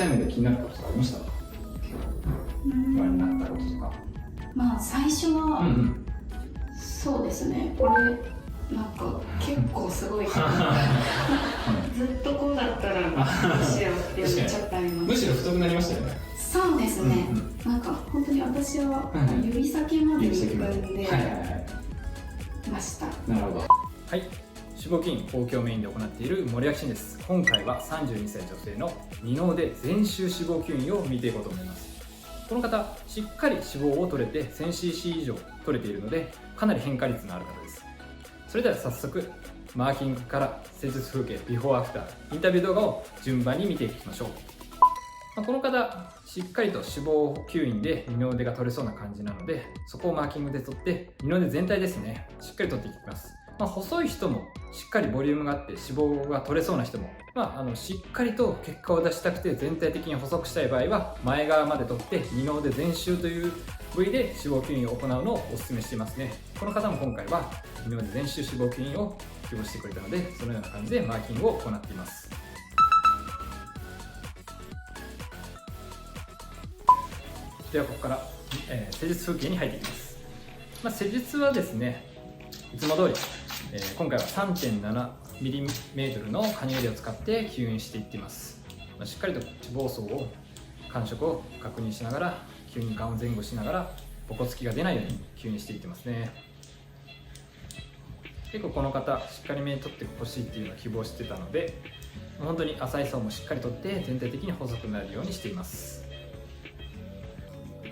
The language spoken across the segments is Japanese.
対面で気になることとかありました？不安になったこととか。まあ最初は、そうですね、これなんか結構すごいずっとこうだったらどうしようっていうのちょっとあります。むしろ太くなりましたよね。そうですね、なんか本当に私は指先まで肉んでました。なるほど。はい、脂肪筋豊胸メインで行っている森脇慎です。今回は32歳女性の二の腕全周脂肪吸引を見ていこうと思います。この方、しっかり脂肪を取れて 1000cc 以上取れているので、かなり変化率のある方です。それでは早速、マーキングから施術風景、ビフォーアフター、インタビュー動画を順番に見ていきましょう。この方、しっかりと脂肪吸引で二の腕が取れそうな感じなので、そこをマーキングで取って、二の腕全体ですね、しっかり取っていきます。細い人もしっかりボリュームがあって脂肪が取れそうな人も、しっかりと結果を出したくて全体的に細くしたい場合は前側まで取って二の腕全周という部位で脂肪吸引を行うのをお勧めしていますね。この方も今回は二の腕全周脂肪吸引を希望してくれたので、そのような感じでマーキングを行っています。ではここから、施術風景に入っていきます。施術はですね、いつも通り今回は 3.7mm のカニ腕を使って吸引していっています。しっかりと脂肪層を感触を確認しながら、吸引感を前後しながらボコつきが出ないように吸引していってますね。結構この方しっかりめに取ってほしいっていうのを希望してたので、本当に浅い層もしっかり取って全体的に細くなるようにしています。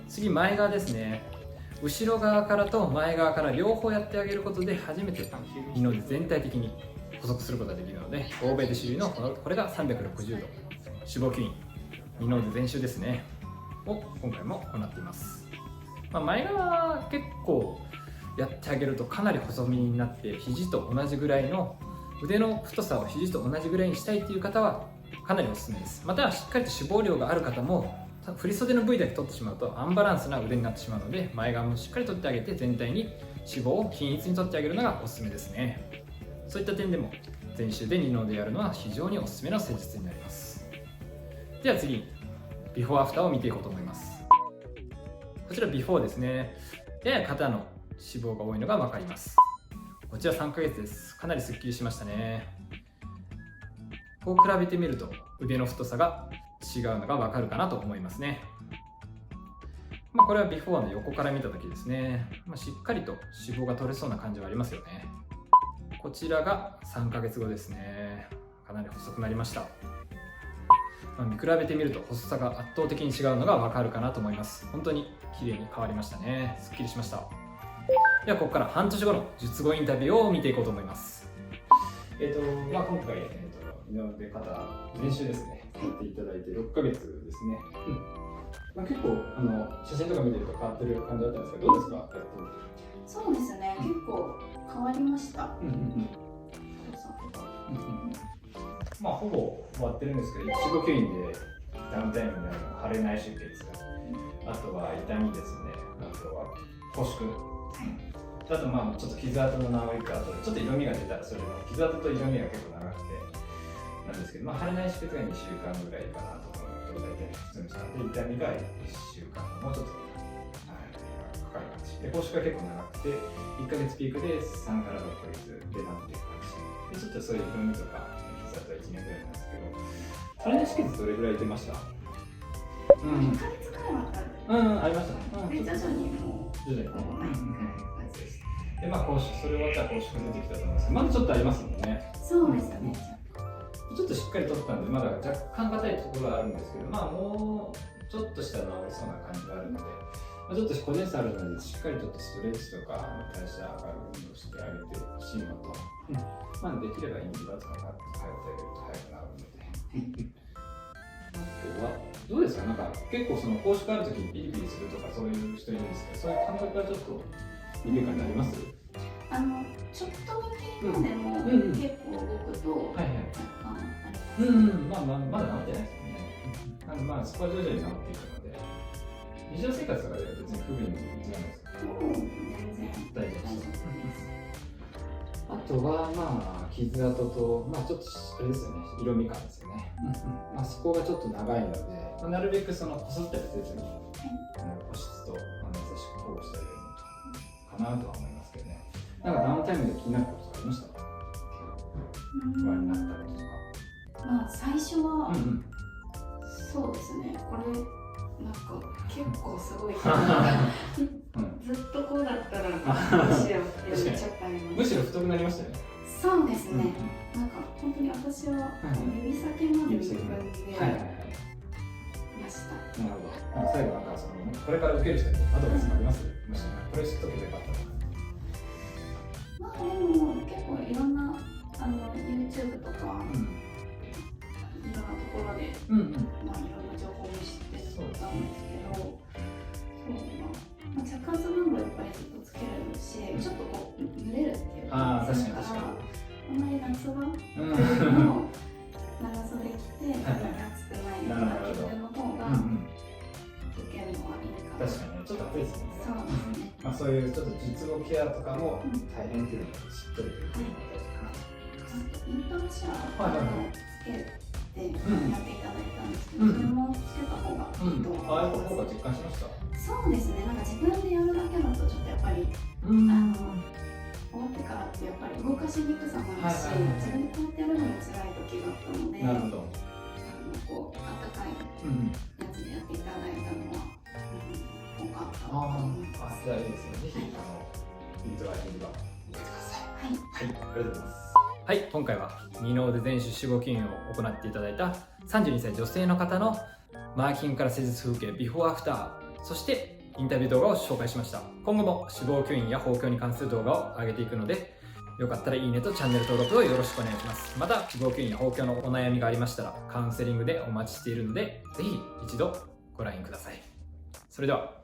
次、前側ですね。後ろ側からと前側から両方やってあげることで初めて二の腕全体的に細くすることができるので、欧米で主流のこれが360度脂肪吸引二の腕全周ですねを今回も行っています。前側結構やってあげるとかなり細身になって、肘と同じぐらいの腕の太さを肘と同じぐらいにしたいという方はかなりおすすめです。またはしっかりと脂肪量がある方も振り袖の部位だけ取ってしまうとアンバランスな腕になってしまうので、前側もしっかり取ってあげて全体に脂肪を均一に取ってあげるのがおすすめですね。そういった点でも全周で二の腕やるのは非常におすすめの施術になります。では次にビフォーアフターを見ていこうと思います。こちらビフォーですね。やや肩の脂肪が多いのが分かります。こちら3ヶ月です。かなりスッキリしましたね。こう比べてみると腕の太さが違うのが分かるかなと思いますね。これはビフォーの横から見た時ですね。しっかりと脂肪が取れそうな感じはありますよね。こちらが3ヶ月後ですね。かなり細くなりました。見比べてみると細さが圧倒的に違うのが分かるかなと思います。本当に綺麗に変わりましたね。すっきりしました。ではここから半年後の術後インタビューを見ていこうと思います。今回二の腕肩全周ですね、やっていただいて6ヶ月ですね。結構写真とか見てると変わってる感じだったんですけど、どうですか、やってみて。そうですね、結構変わりました。ほぼ終わってるんですけど、脂肪吸引でダウンタイムになる腫れ内出血、あとは痛みですね、あとは拘縮、あとちょっと傷跡の治りか、あとちょっと色味が出たらそれも傷跡と色味が結構長くてなんですけど、腫れ内出血が2週間ぐらいかなと思うと、大体普通にしたので、痛みが1週間、もうちょっとかかる感じで、拘縮が結構長くて1ヶ月ピークで3から6ヶ月で治っていく感じで、ちょっとそういう色味とか傷跡は1年ぐらいなんですけど、腫れ内出血どれぐらい出ました？2ヶ月くらいはありましたね。徐々にもう徐々にで、それ終わったら拘縮出てきたと思うんですけど、まだちょっとありますもんね。そうですね。ちょっとしっかり取ったんで、まだ若干硬いところはあるんですけど、もうちょっとしたら治りそうな感じがあるので、ちょっと個人差あるので、しっかりとストレッチとか代謝上がる運動をしてあげてほしいのと、できればインビバとか通ってあげると早くなるので。あとはどうですか、結構拘縮あるときにピリピリするとかそういう人いるんですけど、そういう感覚はちょっと緩やかになります？ちょっとだけ今でも結構動くとまだ治ってないですよね。そこは徐々に治っていくので、日常生活とかでは別に不便にならないですか？全然大丈夫です。あとは傷跡とちょっとあれですよね、色味感ですよね。そこがちょっと長いので、なるべくそのこすったりせずに、保湿と優しく保護してあげるのかなとは思いますけどね。なんかダウンタイムで気になることとかありました？不安になったこととか。まあ最初は、うんうん、そうですね、これなんか結構すごい、ずっとこうだったらどうしようって思っちゃったりも。むしろ太くなりましたよね。そうですね、なんか本当に私は指先まで自分でました。なるほど。最後なんかそのこれから受ける人にアドバイスあります？もしこれ知っとけばよかったとか。まあでも結構いろんなYouTube とか、いろんなところで、まあいろんな情報も知ってたんですけど、まあ着圧バンドやっぱりずっとつけるし、ちょっとこう濡れるっていうか、確かに確かに。あんまり夏場っていうのを長袖着て暑くないような着るの方が受けるのはいいかな。確かにね、ちょっと暑いですもんね。そうですね。まあそういうちょっと実後ケアとかも大変っていうのを知っとるということイントロシャワーをつけてやっていただいたんですけど、それもつけた方がいいと思います。ああいう効果実感しました？そうですね、なんか自分でやるだけだとちょっとやっぱり終わってからってやっぱり動かしにくさもあるし、自分でこうやってやるのも辛い時があったので、なるほど。こう温かいやつでやっていただいたのは多かったと思います。じゃあいいですね。ぜひイントライティングは入れてください。はい、ありがとうございます。はい、今回は二の腕全種脂肪吸引を行っていただいた32歳女性の方のマーキングから施術風景ビフォーアフター、そしてインタビュー動画を紹介しました。今後も脂肪吸引や豊胸に関する動画を上げていくので、よかったらいいねとチャンネル登録をよろしくお願いします。また脂肪吸引や豊胸のお悩みがありましたらカウンセリングでお待ちしているので、ぜひ一度ご覧ください。それでは。